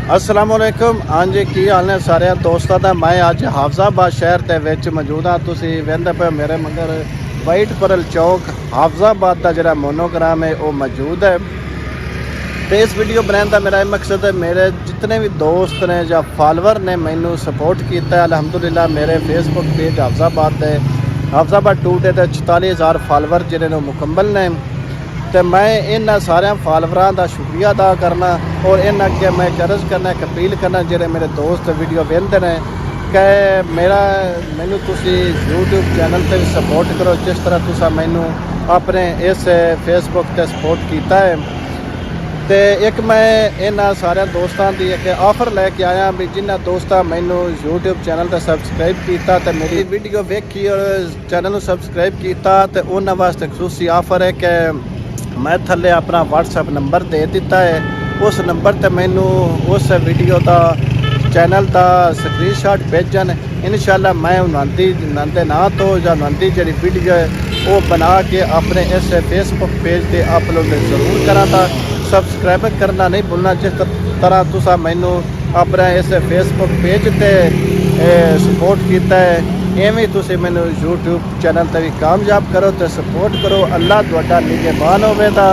अस्सलामुअलैकुम। हाँ जी, की हाल ने सारे दोस्तों का। मैं अज हाफजाबाद शहर के विच मौजूद हाँ। तुसीं वेंदे पे मेरे मगर वाइट परल चौक हाफजाबाद का जिहड़ा मोनोग्राम है वो मौजूद है। तो इस वीडियो बनाने का मेरा मकसद है, मेरे जितने भी दोस्त ने या फॉलोवर ने मैनू सपोर्ट किया अलहमदुलिल्लाह। मेरे फेसबुक पेज हाफजाबाद टूटे तो 44,000 फॉलोवर जिन्हें मुकम्मल ने। तो मैं इन्होंने सारे फॉलोवरों का शुक्रिया अदा करना और इन अगे मैं कर्ज करना, एक अपील करना जोड़े मेरे दोस्त वीडियो वेंदे ने कि मैनू तुसी यूट्यूब चैनल पर भी सपोर्ट करो जिस तरह तुसा मैनू अपने इस फेसबुक पर सपोर्ट किया है। तो एक मैं इन्होंने सारे दोस्तों की एक ऑफर लैके आया भी जिन्होंने दोस्तों मैनू यूट्यूब चैनल पर सबसक्राइब किया तो मेरी वीडियो वेखी और चैनल सबसक्राइब किया तो उन्होंने वास्ते खसूसी ऑफर है कि मैं थले अपना व्हाट्सएप नंबर दे दिता है। उस नंबर पर मैनू उस वीडियो का चैनल का स्क्रीनशॉट भेजन, इंशाल्लाह मैं उन्होंने ना तो या उन्होंने जी वीडियो है वो बना के अपने इस फेसबुक पेज पर अपलोड जरूर करा था। सबसक्राइब करना नहीं भूलना। जिस तरह तुसा मैनू अपने इस फेसबुक पेज पर सपोर्ट किया है एवं तुसी मैनू यूट्यूब चैनल पर भी कामयाब करो तो सपोर्ट करो। अल्लाह तुहाडा निगहबान होवेगा।